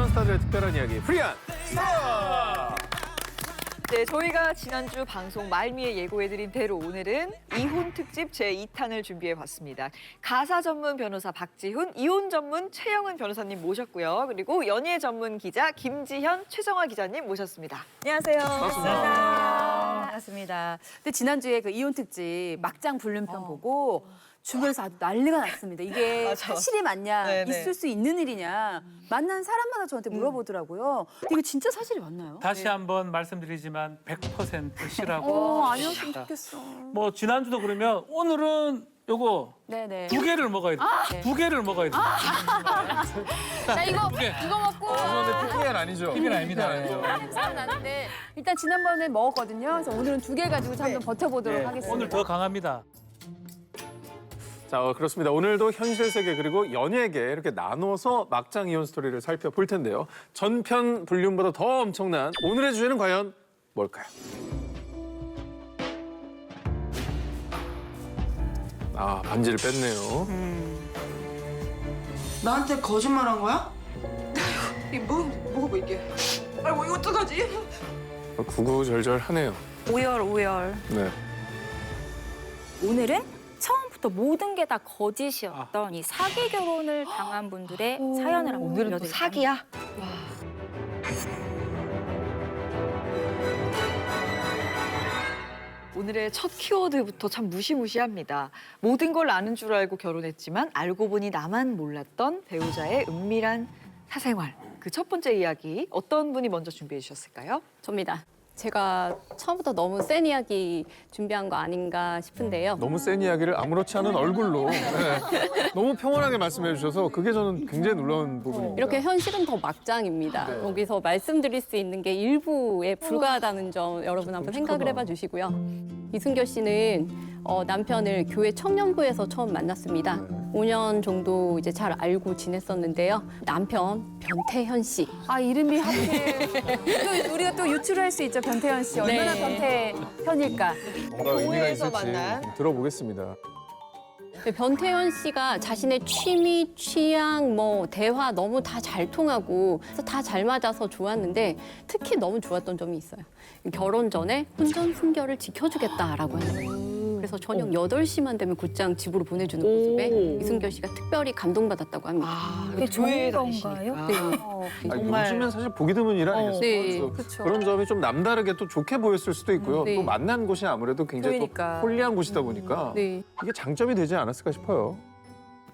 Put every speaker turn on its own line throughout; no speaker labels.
스타들의 특별한 이야기 프리한 스타!
네, 저희가 지난주 방송 말미에 예고해드린 대로 오늘은 이혼 특집 제2탄을 준비해봤습니다. 가사 전문 변호사 박지훈, 이혼 전문 최영은 변호사님 모셨고요. 그리고 연예 전문 기자 김지현, 최정화 기자님 모셨습니다.
안녕하세요.
반갑습니다.
반갑습니다. 근데 지난주에 그 이혼 특집 막장 불륜편 보고 주변에서 아주 난리가 났습니다. 이게
맞아.
사실이 맞냐,
네네.
있을 수 있는 일이냐, 만난 사람마다 저한테 물어보더라고요. 근데 이거 진짜 사실이 맞나요?
다시 한번 말씀드리지만 100% 시라고.
아니었으면 좋겠어.
뭐 지난주도 그러면 오늘은 요거
네네.
두 개를 먹어야 돼.
네.
두 개를 먹어야 돼.
자, 이거 먹고
근데 PPL 아니죠?
비밀 아닙니다.
냄새가 나는데 일단 지난번에 먹었거든요. 그래서 오늘은 두 개 가지고 한번 버텨보도록 하겠습니다.
오늘 더 강합니다.
자, 그렇습니다. 오늘도 현실 세계 그리고 연예계 이렇게 나눠서 막장 이혼 스토리를 살펴볼 텐데요. 전편 불륜보다 더 엄청난 오늘의 주제는 과연 뭘까요? 아, 반지를 뺐네요.
나한테 거짓말한 거야? 뭐가 이게? 아이고 이거 어떡하지?
구구절절하네요.
오열.
네.
오늘은 처음부터 모든 게 다 거짓이었던 이 사기 결혼을 당한 분들의 사연을 한번
오늘은 또
들려드릴게요.
사기야? 오늘의 첫 키워드부터 참 무시무시합니다. 모든 걸 아는 줄 알고 결혼했지만 알고 보니 나만 몰랐던 배우자의 은밀한 사생활. 그 첫 번째 이야기 어떤 분이 먼저 준비해 주셨을까요?
접니다. 제가 처음부터 너무 센 이야기 준비한 거 아닌가 싶은데요.
너무 센 이야기를 아무렇지 않은 얼굴로 네. 너무 평온하게 말씀해 주셔서 그게 저는 굉장히 놀라운 부분입니다.
이렇게 현실은 더 막장입니다. 여기서 말씀드릴 수 있는 게 일부에 불과하다는 점 여러분 한번 생각을 해봐 주시고요. 이순결 씨는 남편을 교회 청년부에서 처음 만났습니다. 5년 정도 이제 잘 알고 지냈었는데요. 남편 변태현 씨.
아, 이름이 하필. 또 우리가 또 유추를 할 수 있죠, 변태현 씨. 얼마나
네.
변태 편일까.
뭔가 의미가
교회에서
있을지
만난.
들어보겠습니다.
변태현 씨가 자신의 취미, 취향, 뭐 대화 너무 다 잘 통하고 그래서 다 잘 맞아서 좋았는데 특히 너무 좋았던 점이 있어요. 결혼 전에 혼전 순결을 지켜주겠다라고 했어요. 그래서 저녁 8시만 되면 곧장 집으로 보내주는 모습에 이순결 씨가 특별히 감동받았다고 합니다.
아,
그게
교회에
좋은
다니시니까.
건가요?
네.
정말.
요즘엔 사실 보기 드문 일 아니겠어요?
네,
그래서
그쵸.
그런 점이 좀 남다르게 또 좋게 보였을 수도 있고요.
네.
또 만난 곳이 아무래도 굉장히
교회니까.
또 홀리한 곳이다 보니까
네.
이게 장점이 되지 않았을까 싶어요.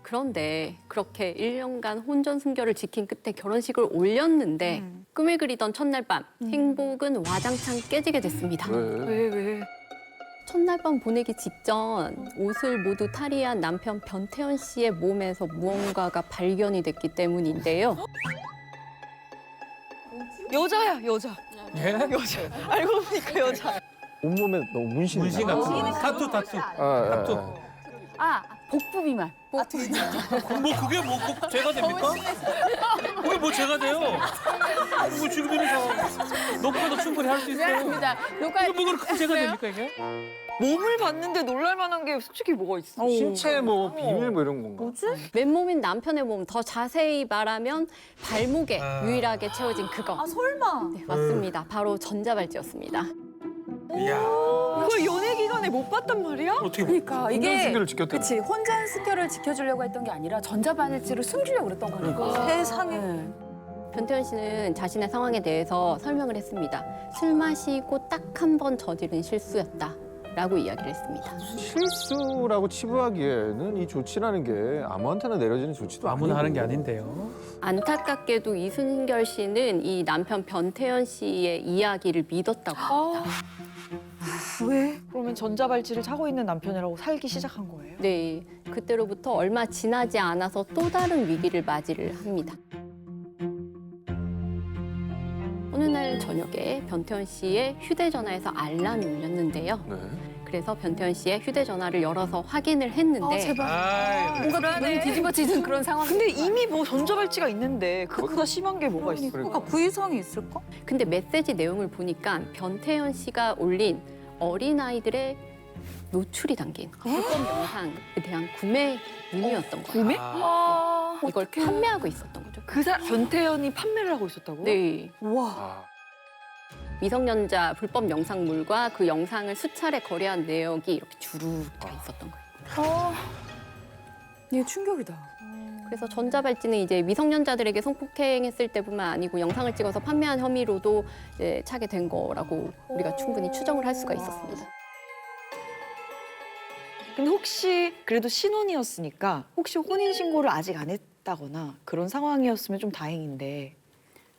그런데 그렇게 1년간 혼전 순결을 지킨 끝에 결혼식을 올렸는데 꿈을 그리던 첫날 밤 행복은 와장창 깨지게 됐습니다.
왜?
첫날 밤 보내기 직전 옷을 모두 탈의한 남편 변태현 씨의 몸에서 무언가가 발견이 됐기 때문인데요.
여자야, 여자.
예?
여자. 알고 보니까 여자.
온몸에 너무 문신이
문신
나요.
같은 타투.
아.
아, 복부 비만.
뭐 그게 꼭 죄가 됩니까? 왜 뭐 죄가 돼요? 뭐 지금 이래서 녹화도 충분히 할 수 있어요.
미안합니다. 녹화.
이거 뭐 큰 죄가 됩니까 이게?
몸을 봤는데 놀랄 만한 게 솔직히 뭐가 있어?
신체 뭐 비밀 뭐 이런 건가?
맨몸인 남편의 몸, 더 자세히 말하면 발목에 유일하게 채워진 그거.
아, 설마.
네, 맞습니다. 바로 전자발찌였습니다.
이야.
그걸 연애 기간에 못 봤단 말이야?
어떻게
그러니까
혼전
이게
순결을 지켰다는
그치 혼전 순결을 지켜주려고 했던 게 아니라 전자발찌를 숨기려고 그랬던 거니까. 세상에.
변태현 씨는 자신의 상황에 대해서 설명을 했습니다. 술 마시고 딱 한 번 저지른 실수였다라고 이야기를 했습니다.
실수라고 치부하기에는 이 조치라는 게 아무한테나 내려지는 조치도
아무나
아니고.
하는 게 아닌데요.
안타깝게도 이순결 씨는 이 남편 변태현 씨의 이야기를 믿었다고 합니다.
왜? 그러면 전자발찌를 차고 있는 남편이라고 살기 시작한 거예요?
네, 그때로부터 얼마 지나지 않아서 또 다른 위기를 맞이를 합니다. 어느 날 저녁에 변태현 씨의 휴대전화에서 알람이 울렸는데요.
네.
그래서 변태현 씨의 휴대전화를 열어서 확인을 했는데
제발.
아이,
뭔가 너무 뒤집어지는 그런 상황.
근데 이미 뭐 전자발찌가 있는데 그보다 심한 게 뭐가 있어?
그러니까.
부의성이 있을까?
근데 메시지 내용을 보니까 변태현 씨가 올린 어린아이들의 노출이 담긴 불법 영상에 대한 구매 문의였던 거예요.
구매?
이걸 판매하고 있었던 거죠.
변태현이 판매를 하고 있었다고?
네.
아,
미성년자 불법 영상물과 그 영상을 수차례 거래한 내역이 이렇게 주룩 다 있었던 거예요.
이게 충격이다.
그래서 전자발찌는 이제 미성년자들에게 성폭행했을 때뿐만 아니고 영상을 찍어서 판매한 혐의로도 이제 차게 된 거라고 우리가 충분히 추정을 할 수가 있었습니다.
근데 혹시 그래도 신혼이었으니까 혹시 혼인신고를 아직 안 했다거나 그런 상황이었으면 좀 다행인데.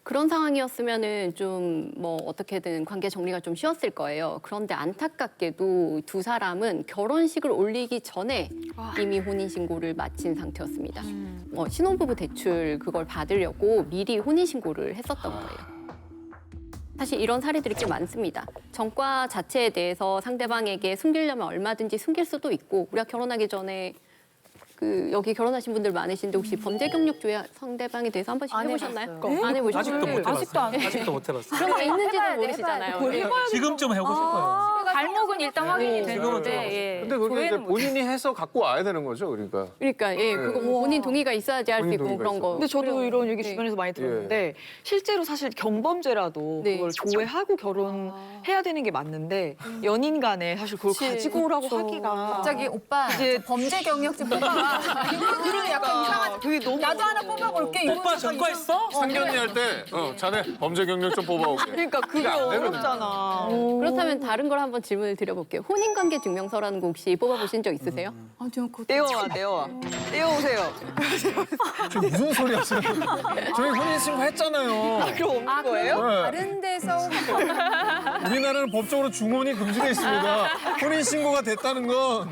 그런 상황이었으면은 좀 뭐 어떻게든 관계 정리가 좀 쉬웠을 거예요. 그런데 안타깝게도 두 사람은 결혼식을 올리기 전에 이미 혼인신고를 마친 상태였습니다. 뭐 신혼부부 대출 그걸 받으려고 미리 혼인신고를 했었던 거예요. 사실 이런 사례들이 꽤 많습니다. 전과 자체에 대해서 상대방에게 숨기려면 얼마든지 숨길 수도 있고 우리가 결혼하기 전에 여기 결혼하신 분들 많으신데 혹시 범죄 경력 조회 상대방에 대해서 한 번씩 해보셨나요? 안 해보셨어요?
아직도 못 해봤어요.
아직도 안 해.
아직도 못 해봤어요.
그런 거 있는지도
해봐야 돼,
모르시잖아요.
해봐야 돼.
네.
지금쯤 해보고 싶어요.
발목은 일단 확인이
지금은
되는데 예.
근데 그게 이제
조회는 못
본인이 해서 갖고 와야 되는 거죠, 그러니까.
그러니까 예, 그거 뭐 본인 동의가 있어야지 할 수
본인
있고
동의가
그런
있어서.
거.
근데 저도 이런 얘기
네.
주변에서 많이 들었는데 실제로 사실 경범죄라도
네.
그걸 조회하고 결혼해야 되는 게 맞는데 연인 간에 사실 그걸
그치.
가지고 오라고
그쵸.
하기가
갑자기 오빠
이제-
저 범죄 경력 좀 뽑아봐. 그런 약간 이상한.
그게 너무
나도 하나 뽑아볼게. 이거
오빠 전과했어?
상견례 할 때, 자네 범죄 경력 좀 뽑아올게.
그러니까 그게
안 되거든.
어렵잖아.
그렇다면 다른 걸 한번 질문을 드려볼게요. 혼인관계 증명서라는 거 혹시 뽑아보신 적 있으세요?
아, 저 그거
떼어와. 떼어오세요.
저 무슨 소리 하시는 거예요? 저희 혼인신고 했잖아요.
그럼 없는 거예요?
네.
다른 데서
우리나라는 법적으로 중혼이 금지돼 있습니다. 혼인신고가 됐다는 건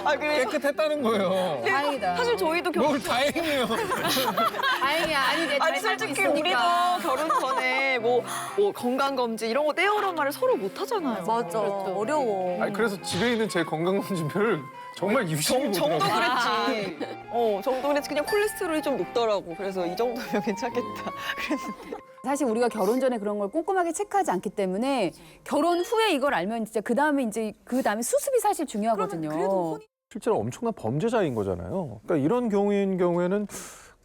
아, 그래서
깨끗했다는 거예요.
다행이다.
사실 저희도
뭘 다행이에요.
다행이야. 아니 내
아니 솔직히 우리도 결혼 전에 뭐 건강검진 이런 거 떼어오란 말을 서로 못 하잖아요.
맞아. 어려워.
아니, 그래서 집에 있는 제 건강검진표를 정말 유심히
정도
보더라고요.
그랬지. 정도 그랬지. 그냥 콜레스테롤이 좀 높더라고. 그래서 이 정도면 괜찮겠다.
사실 우리가 결혼 전에 그런 걸 꼼꼼하게 체크하지 않기 때문에 결혼 후에 이걸 알면 진짜 그 다음에 수습이 사실 중요하거든요.
실제로 엄청난 범죄자인 거잖아요. 그러니까 이런 경우인 경우에는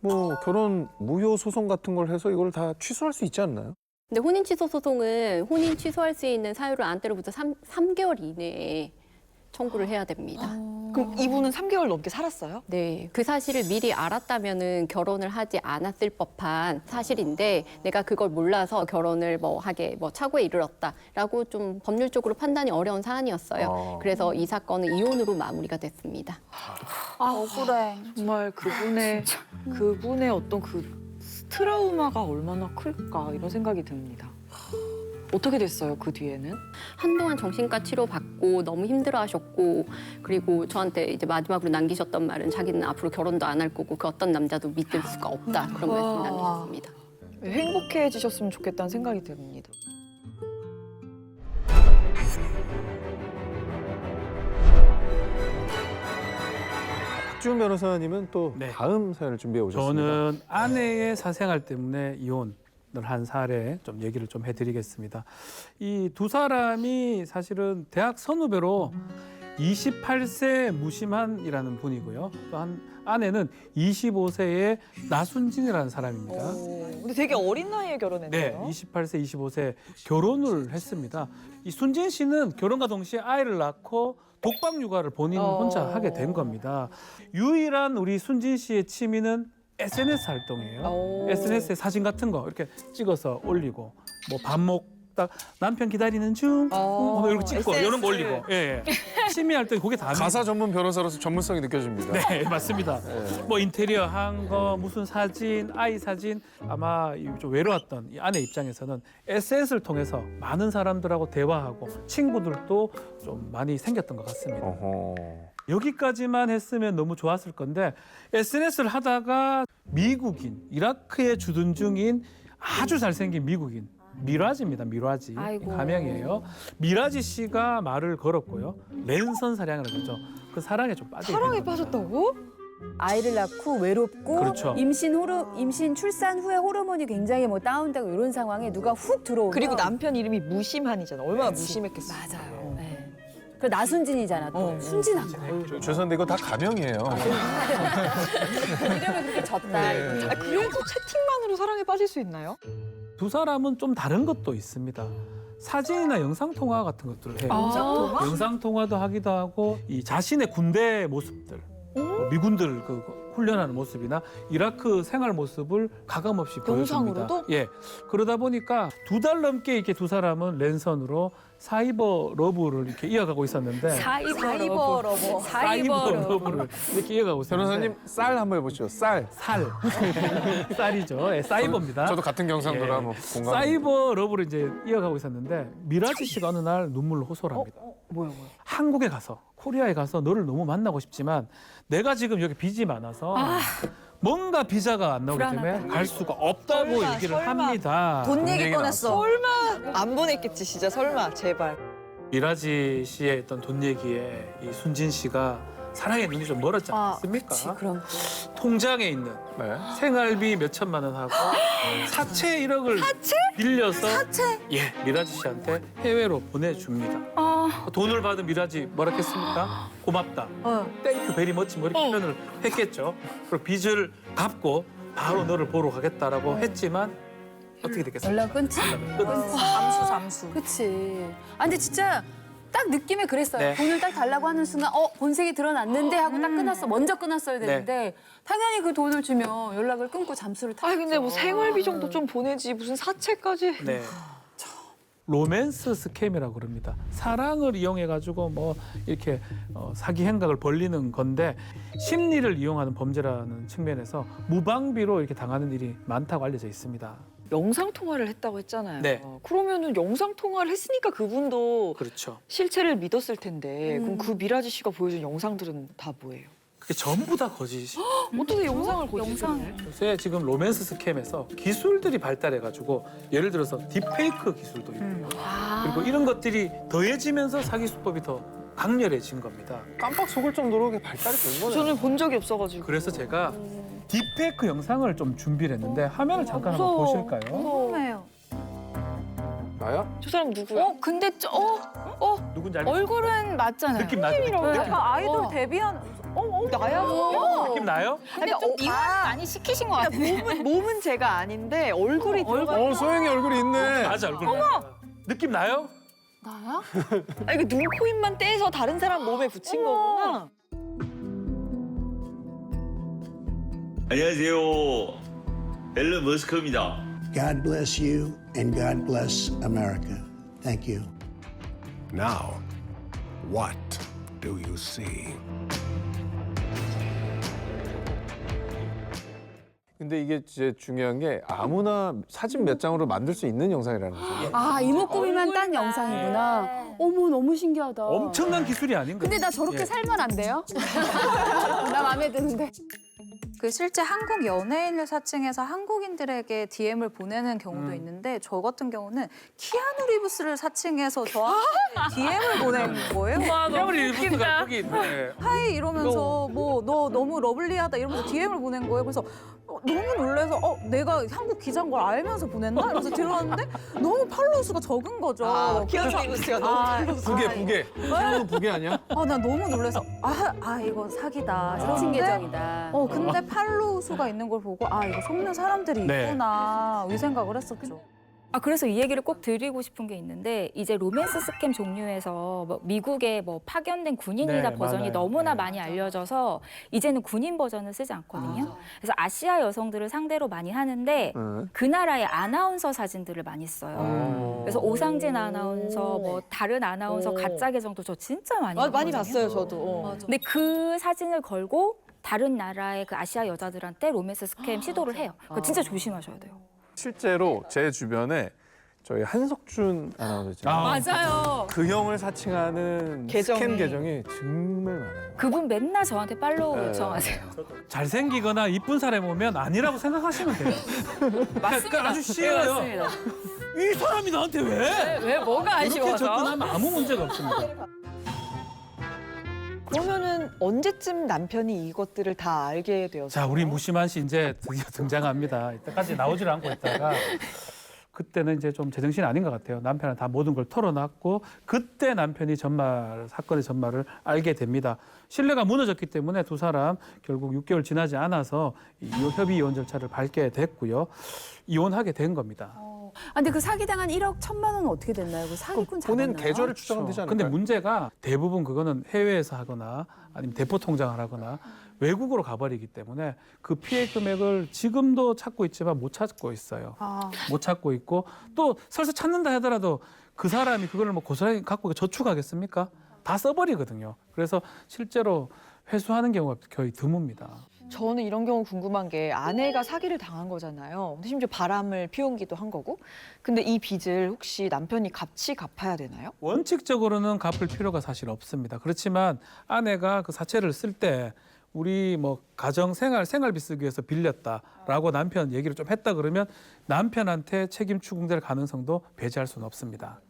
뭐 결혼 무효 소송 같은 걸 해서 이걸 다 취소할 수 있지 않나요?
근데 혼인 취소 소송은 혼인 취소할 수 있는 사유를 안 때로부터 3개월 이내에 청구를 해야 됩니다.
그럼 이분은 3개월 넘게 살았어요?
네, 그 사실을 미리 알았다면은 결혼을 하지 않았을 법한 사실인데 내가 그걸 몰라서 결혼을 착오에 이르렀다라고 좀 법률적으로 판단이 어려운 사안이었어요. 그래서 이 사건은 이혼으로 마무리가 됐습니다.
아, 억울해.
정말 그분의 어떤 그 트라우마가 얼마나 클까 이런 생각이 듭니다. 어떻게 됐어요, 그 뒤에는?
한동안 정신과 치료 받고 너무 힘들어하셨고 그리고 저한테 이제 마지막으로 남기셨던 말은 자기는 앞으로 결혼도 안 할 거고 그 어떤 남자도 믿을 수가 없다 그런 말씀 남기셨습니다.
행복해지셨으면 좋겠다는 생각이 듭니다.
박지훈 변호사님은 또
네.
다음 사연을 준비해 오셨습니다.
저는 아내의 사생활 때문에 이혼을 한 사례 좀 얘기를 좀 해드리겠습니다. 이 두 사람이 사실은 대학 선후배로 28세 무심한이라는 분이고요. 또 한 아내는 25세의 나순진이라는 사람입니다.
근데 되게 어린 나이에
네,
결혼했네요.
28세, 25세 결혼을 했습니다. 이 순진 씨는 결혼과 동시에 아이를 낳고 독박 육아를 본인 혼자 하게 된 겁니다. 유일한 우리 순진 씨의 취미는 SNS 활동이에요. SNS에 사진 같은 거 이렇게 찍어서 올리고 뭐 밥 먹다 남편 기다리는 중 이렇게 찍고
SNS.
이런 거 올리고 예. 취미 활동이 그게 다입니다.
가사 전문 변호사로서 전문성이 느껴집니다.
네, 맞습니다. 뭐 인테리어 한 거, 무슨 사진, 아이 사진 아마 좀 외로웠던 이 아내 입장에서는 SNS를 통해서 많은 사람들하고 대화하고 친구들도 좀 많이 생겼던 것 같습니다.
어허.
여기까지만 했으면 너무 좋았을 건데 SNS를 하다가 미국인, 이라크에 주둔 중인 아주 잘생긴 미국인 미라지입니다. 미라지
아이고.
가명이에요. 미라지 씨가 말을 걸었고요. 랜선 사랑을 그러죠. 그 사랑에 좀 빠지게
사랑에
된 겁니다.
빠졌다고?
아이를 낳고 외롭고
그렇죠.
임신 출산 후에 호르몬이 굉장히 뭐 다운되고 이런 상황에 누가 훅 들어오면
그리고 남편 이름이 무심한이잖아. 얼마나 무심했겠어.
맞아요. 네. 그 나순진이잖아. 또. 순진한 거.
죄송한데 이거 다 가명이에요.
이름을 그렇게 졌다.
아, 그래도 채팅만으로 사랑에 빠질 수 있나요?
두 사람은 좀 다른 것도 있습니다. 사진이나 영상 통화 같은 것들을 해요. 영상 통화도 하기도 하고 이 자신의 군대 모습들, 뭐 미군들 그 훈련하는 모습이나 이라크 생활 모습을 가감없이 보여줍니다.
영상으로도?
예. 그러다 보니까 2달 넘게 이렇게 두 사람은 랜선으로 사이버 러브를 이렇게 이어가고 있었는데
사이버
러브를 이렇게 이어가고 있었는데
변호사님 쌀 한번 해보시죠. 쌀.
쌀이죠. 예, 사이버입니다.
저도 같은 경상도라
예.
한번 공감.
사이버 러브를 이제 이어가고 있었는데 미라지 씨가 어느 날 눈물로 호소를 합니다.
뭐야?
한국에 가서 코리아에 가서 너를 너무 만나고 싶지만 내가 지금 여기 빚이 많아서 뭔가 비자가 안 나오기 때문에
불안하다.
갈 수가 없다고
설마,
얘기를
설마.
합니다.
돈 얘기
얘기
꺼냈어.
설마 안 보냈겠지 진짜 설마 제발.
미라지 씨의 어떤 돈 얘기에 이 순진 씨가 사랑의 눈이 좀 멀었지 않습니까?
그치, 그럼.
통장에 있는
네.
생활비 몇 천만 원 하고 사채 1억을 빌려서 예, 미라지 씨한테 해외로 보내줍니다. 돈을 받은 미라지 뭐라 했습니까? 고맙다. 땡큐 베리 멋지 뭐 이렇게 표현을 했겠죠. 그리고 빚을 갚고 바로 너를 보러 가겠다라고 했지만 어떻게 됐겠습니까?
연락 끊지.
잠수.
그치. 아, 근데 진짜 딱 느낌에 그랬어요.
네.
돈을 딱 달라고 하는 순간, 본색이 드러났는데 하고 딱 끊었어. 먼저 끊었어야 되는데 당연히 그 돈을 주면 연락을 끊고 잠수를 타죠.
아 근데 뭐 생활비 정도 좀 보내지 무슨 사채까지.
네. 로맨스 스캠이라고 그럽니다. 사랑을 이용해 가지고 뭐 이렇게 사기 행각을 벌리는 건데 심리를 이용하는 범죄라는 측면에서 무방비로 이렇게 당하는 일이 많다고 알려져 있습니다.
영상 통화를 했다고 했잖아요.
네.
그러면은 영상 통화를 했으니까 그분도
그렇죠.
실체를 믿었을 텐데 그럼 그 미라지 씨가 보여준 영상들은 다 뭐예요?
그게 전부 다 거짓이.
어떻게 영상을 거짓을 해?
요새 지금 로맨스 스캠에서 기술들이 발달해 가지고 예를 들어서 딥페이크 기술도 있고요. 그리고 이런 것들이 더해지면서 사기 수법이 더 강렬해진 겁니다.
깜빡 속을 정도로 그게 발달이 된 거네요.
저는 본 적이 없어가지고.
그래서 제가 딥페이크 영상을 좀 준비를 했는데 화면을 잠깐 한번
무서워.
보실까요?
궁금해요.
나야?
저 사람 누구야?
근데
누군지 알겠어요?
얼굴은 맞잖아요.
느낌 나죠? 느낌
아이돌 데뷔한
나야?
느낌 나요?
근데 좀 미화 많이 시키신 것 같아요.
몸은 제가 아닌데 얼굴이 들어가.
소영이 얼굴이 있네.
맞아 얼굴. 느낌 나요?
나야?
아 이거 눈, 코, 입만 떼서 다른 사람 몸에 붙인 거구나.
안녕하세요. 앨런 머스크입니다.
God bless you and God bless America. Thank you.
Now, what do you see?
근데 이게 진짜 중요한 게 아무나 사진 몇 장으로 만들 수 있는 영상이라는 거죠.
아, 이목구비만 딴 영상이구나. 어머, 너무 신기하다.
엄청난 기술이 아닌 거예요.
근데 나 저렇게
예.
살면 안 돼요? 나 마음에 드는데.
그 실제 한국 연예인을 사칭해서 한국인들에게 DM을 보내는 경우도 있는데 저 같은 경우는 키아누 리브스를 사칭해서 저한테 DM을 보낸 거예요.
태블릿 리부트가 거기 있네.
하이 이러면서 뭐 너 너무 러블리하다 이러면서 DM을 보낸 거예요. 그래서 너무 놀라서 내가 한국 기자인 걸 알면서 보냈나? 이러면서 들어왔는데 너무 팔로우 수가 적은 거죠.
키아누 리브스가 너무
부계. 키아누 부계 아니야?
나 너무 놀라서 이거 사기다.
사칭
이러는데
계정이다.
근데 팔로우 수가 있는 걸 보고 이거 속는 사람들이
네.
있구나 이 생각을 했었죠.
그래서 이 얘기를 꼭 드리고 싶은 게 있는데 이제 로맨스 스캠 종류에서 뭐 미국의 뭐 파견된 군인이다
네,
버전이
맞아요.
너무나
네.
많이 알려져서 이제는 군인 버전을 쓰지 않거든요. 그래서 아시아 여성들을 상대로 많이 하는데 그 나라의 아나운서 사진들을 많이 써요. 그래서 오상진 아나운서, 뭐 다른 아나운서 가짜 계정도 저 진짜 많이
많이
봤거든요.
봤어요 저도.
근데 그 사진을 걸고 다른 나라의 그 아시아 여자들한테 로맨스 스캠 시도를 해요. 그거 진짜 조심하셔야 돼요.
실제로 제 주변에 저희 한석준 아나운서 있잖아요.
맞아요.
그 형을 사칭하는
계정이.
스캠 계정이 정말 많아요.
그분 맨날 저한테 팔로우 요청하세요.
잘생기거나 이쁜 사람이 오면 아니라고 생각하시면 돼요. 맞습니다. 아주 쉬워요.
맞습니다.
이 사람이 나한테 왜?
왜 뭐가
이렇게 접근하면 아무 문제가 없습니다.
그러면은 언제쯤 남편이 이것들을 다 알게 되었어요?
자, 우리 무심한 씨 이제 드디어 등장합니다. 이때까지 나오질 않고 있다가 그때는 이제 좀 제정신이 아닌 것 같아요. 남편한테 다 모든 걸 털어놨고 그때 남편이 사건의 전말을 알게 됩니다. 신뢰가 무너졌기 때문에 두 사람 결국 6개월 지나지 않아서 협의 이혼 절차를 밟게 됐고요. 이혼하게 된 겁니다.
근데 그 사기당한 1억 1,000만 원은 어떻게 됐나요? 그 사기꾼 잡았나요?
본인 계좌를 추적하면 되지 않을까요?
근데 문제가 대부분 그거는 해외에서 하거나 아니면 대포 통장을 하거나 외국으로 가버리기 때문에 그 피해 금액을 지금도 찾고 있지만 못 찾고 있어요. 못 찾고 있고 또 설사 찾는다 하더라도 그 사람이 그걸 뭐 고스란히 갖고 저축하겠습니까? 다 써버리거든요. 그래서 실제로 회수하는 경우가 거의 드뭅니다.
저는 이런 경우 궁금한 게 아내가 사기를 당한 거잖아요. 근데 심지어 바람을 피운기도 한 거고. 근데 이 빚을 혹시 남편이 같이 갚아야 되나요?
원칙적으로는 갚을 필요가 사실 없습니다. 그렇지만 아내가 그 사채를 쓸 때 우리 뭐 가정 생활비 쓰기 위해서 빌렸다라고 남편 얘기를 좀 했다 그러면 남편한테 책임 추궁될 가능성도 배제할 수는 없습니다.